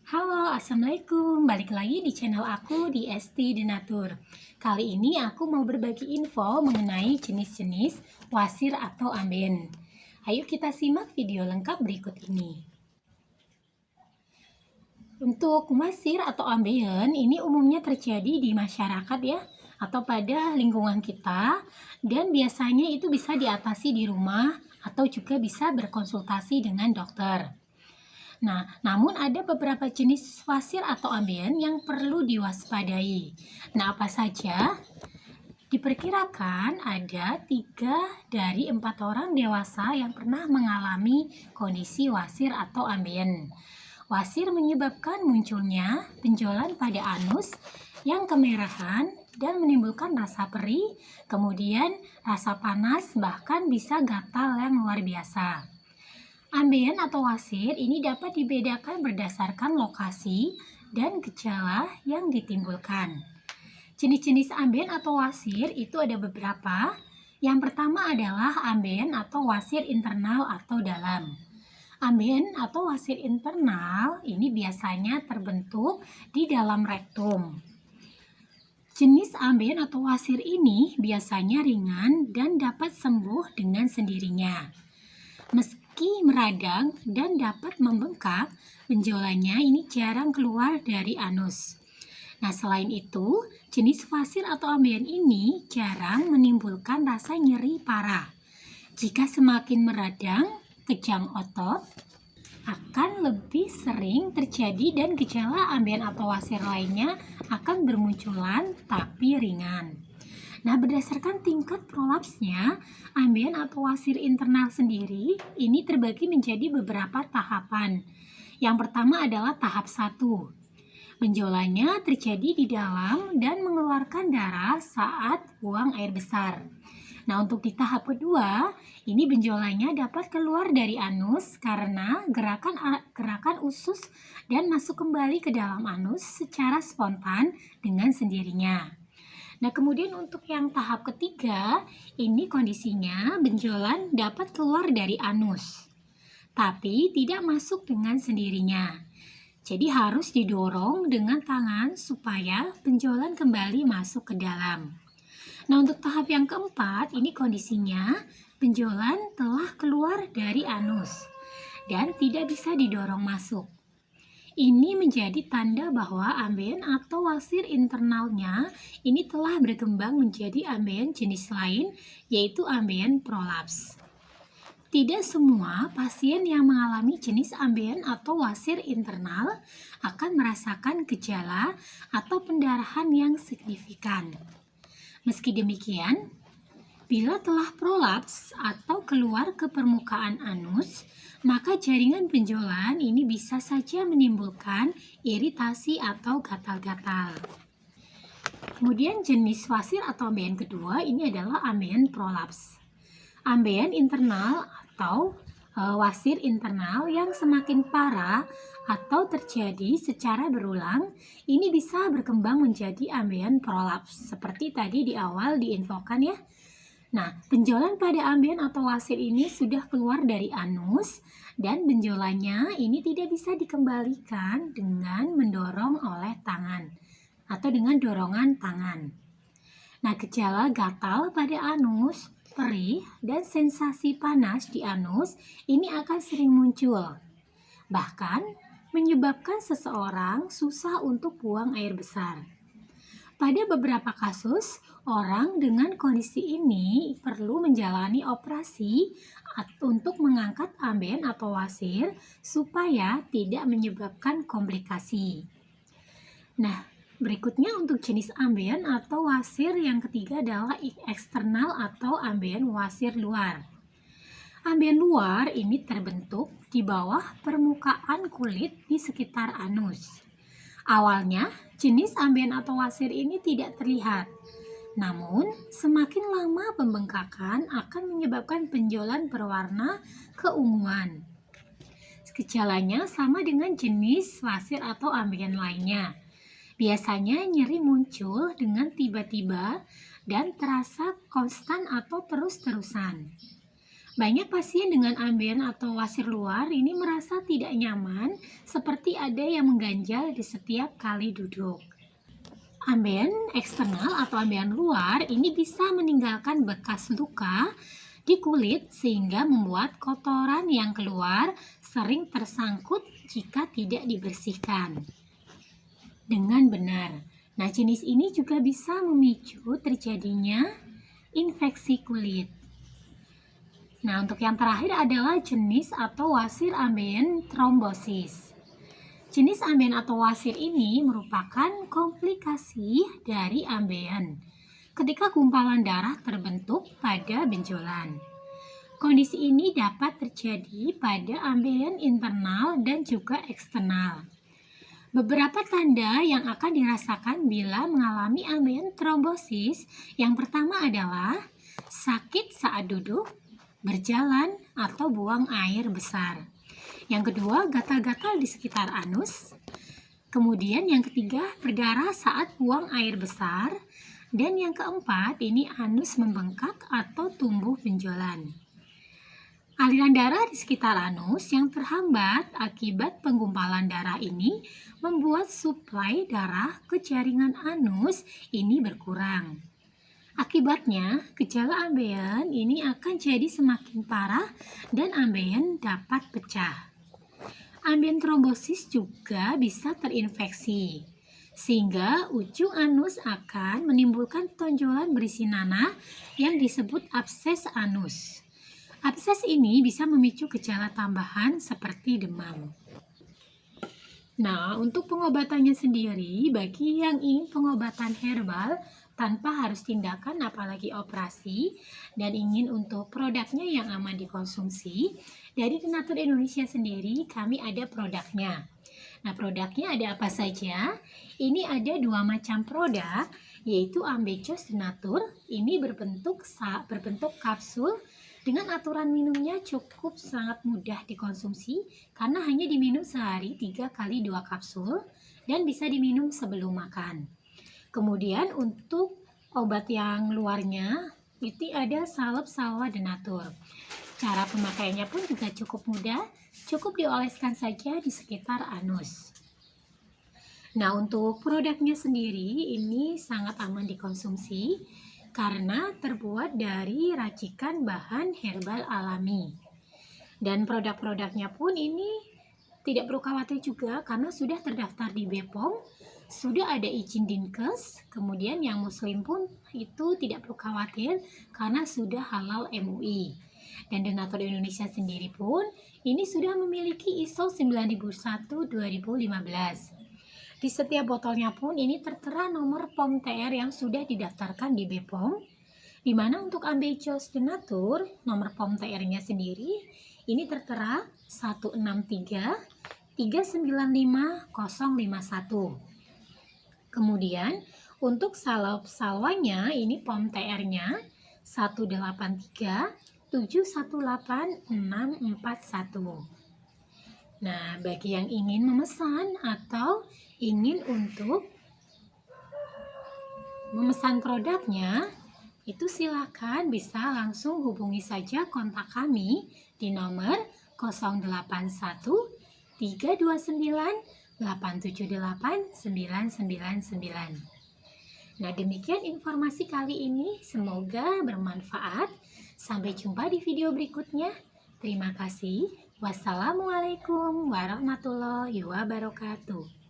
Halo, Assalamualaikum. Balik lagi di channel aku di ST Denatur. Kali ini aku mau berbagi info mengenai jenis-jenis wasir atau ambeien. Ayo kita simak video lengkap berikut ini. Untuk wasir atau ambeien ini umumnya terjadi di masyarakat ya, atau pada lingkungan kita, dan biasanya itu bisa diatasi di rumah atau juga bisa berkonsultasi dengan dokter. Nah, namun ada beberapa jenis wasir atau ambeien yang perlu diwaspadai. Nah, apa saja? Diperkirakan ada 3 dari 4 orang dewasa yang pernah mengalami kondisi wasir atau ambeien. Wasir menyebabkan munculnya benjolan pada anus yang kemerahan dan menimbulkan rasa perih, kemudian rasa panas, bahkan bisa gatal yang luar biasa. Ambeien atau wasir ini dapat dibedakan berdasarkan lokasi dan gejala yang ditimbulkan. Jenis-jenis ambeien atau wasir itu ada beberapa. Yang pertama adalah ambeien atau wasir internal atau dalam. Ambeien atau wasir internal ini biasanya terbentuk di dalam rektum. Jenis ambeien atau wasir ini biasanya ringan dan dapat sembuh dengan sendirinya. Meski meradang dan dapat membengkak, benjolannya ini jarang keluar dari anus. Nah, selain itu, jenis wasir atau ambeien ini jarang menimbulkan rasa nyeri parah. Jika semakin meradang, kejang otot akan lebih sering terjadi dan gejala ambeien atau wasir lainnya akan bermunculan tapi ringan. Nah, berdasarkan tingkat prolapsnya, ambeien atau wasir internal sendiri ini terbagi menjadi beberapa tahapan. Yang pertama adalah tahap 1. Benjolannya terjadi di dalam dan mengeluarkan darah saat buang air besar. Nah, untuk di tahap kedua, ini benjolannya dapat keluar dari anus karena gerakan usus dan masuk kembali ke dalam anus secara spontan dengan sendirinya. Nah, kemudian untuk yang tahap ketiga, ini kondisinya benjolan dapat keluar dari anus, tapi tidak masuk dengan sendirinya. Jadi harus didorong dengan tangan supaya benjolan kembali masuk ke dalam. Nah, untuk tahap yang keempat, ini kondisinya benjolan telah keluar dari anus dan tidak bisa didorong masuk. Ini menjadi tanda bahwa ambeien atau wasir internalnya ini telah berkembang menjadi ambeien jenis lain, yaitu ambeien prolaps. Tidak semua pasien yang mengalami jenis ambeien atau wasir internal akan merasakan gejala atau pendarahan yang signifikan. Meski demikian, bila telah prolaps atau keluar ke permukaan anus, maka jaringan benjolan ini bisa saja menimbulkan iritasi atau gatal-gatal. Kemudian jenis wasir atau ambeien kedua ini adalah ambeien prolaps. Ambeien internal atau wasir internal yang semakin parah atau terjadi secara berulang, ini bisa berkembang menjadi ambeien prolaps seperti tadi di awal diinfokan ya. Nah, benjolan pada ambeien atau wasir ini sudah keluar dari anus dan benjolannya ini tidak bisa dikembalikan dengan mendorong oleh tangan atau dengan dorongan tangan. Nah, gejala gatal pada anus, perih, dan sensasi panas di anus ini akan sering muncul. Bahkan menyebabkan seseorang susah untuk buang air besar. Pada beberapa kasus, orang dengan kondisi ini perlu menjalani operasi untuk mengangkat ambeien atau wasir supaya tidak menyebabkan komplikasi. Nah, berikutnya untuk jenis ambeien atau wasir yang ketiga adalah eksternal atau ambeien wasir luar. Ambeien luar ini terbentuk di bawah permukaan kulit di sekitar anus. Awalnya, jenis ambeien atau wasir ini tidak terlihat. Namun, semakin lama pembengkakan akan menyebabkan benjolan berwarna keunguan. Gejalanya sama dengan jenis wasir atau ambeien lainnya. Biasanya nyeri muncul dengan tiba-tiba dan terasa konstan atau terus-terusan. Banyak pasien dengan ambeien atau wasir luar ini merasa tidak nyaman, seperti ada yang mengganjal di setiap kali duduk. Ambeien eksternal atau ambeien luar ini bisa meninggalkan bekas luka di kulit sehingga membuat kotoran yang keluar sering tersangkut jika tidak dibersihkan dengan benar. Nah, jenis ini juga bisa memicu terjadinya infeksi kulit. Nah, untuk yang terakhir adalah jenis atau wasir ambeien trombosis. Jenis ambeien atau wasir ini merupakan komplikasi dari ambeien ketika gumpalan darah terbentuk pada benjolan. Kondisi ini dapat terjadi pada ambeien internal dan juga eksternal. Beberapa tanda yang akan dirasakan bila mengalami ambeien trombosis, yang pertama adalah sakit saat duduk, berjalan, atau buang air besar. Yang kedua, gatal-gatal di sekitar anus. Kemudian yang ketiga, berdarah saat buang air besar. Dan yang keempat, ini anus membengkak atau tumbuh benjolan. Aliran darah di sekitar anus yang terhambat akibat penggumpalan darah ini membuat suplai darah ke jaringan anus ini berkurang. Akibatnya, gejala ambeien ini akan jadi semakin parah dan ambeien dapat pecah. Ambeien trombosis juga bisa terinfeksi, sehingga ujung anus akan menimbulkan tonjolan berisi nanah yang disebut abses anus. Abses ini bisa memicu gejala tambahan seperti demam. Nah, untuk pengobatannya sendiri, bagi yang ingin pengobatan herbal tanpa harus tindakan apalagi operasi dan ingin untuk produknya yang aman dikonsumsi, dari Denatur Indonesia sendiri kami ada produknya. Nah, produknya ada apa saja? Ini ada 2 macam produk, yaitu Ambejos Denatur. Ini berbentuk kapsul dengan aturan minumnya cukup sangat mudah dikonsumsi karena hanya diminum sehari 3 kali 2 kapsul dan bisa diminum sebelum makan. Kemudian untuk obat yang luarnya itu ada salep salwa Denatur. Cara pemakaiannya pun juga cukup mudah, cukup dioleskan saja di sekitar anus. Nah, untuk produknya sendiri ini sangat aman dikonsumsi karena terbuat dari racikan bahan herbal alami. Dan produk-produknya pun ini tidak perlu khawatir juga karena sudah terdaftar di BPOM, sudah ada izin Dinkes, kemudian yang muslim pun itu tidak perlu khawatir karena sudah halal MUI. Dan Denatur Indonesia sendiri pun ini sudah memiliki ISO 9001-2015. Di setiap botolnya pun ini tertera nomor POM TR yang sudah didaftarkan di BPOM, di mana untuk Ambejos Denatur nomor POM TR-nya sendiri ini tertera 163395051. Kemudian untuk salep salwanya ini POM TR-nya 183718641. Nah, bagi yang ingin memesan atau ingin untuk memesan produknya, itu silakan bisa langsung hubungi saja kontak kami di nomor 081 329 878 999. Nah, demikian informasi kali ini, semoga bermanfaat. Sampai jumpa di video berikutnya. Terima kasih. Wassalamualaikum warahmatullahi wabarakatuh.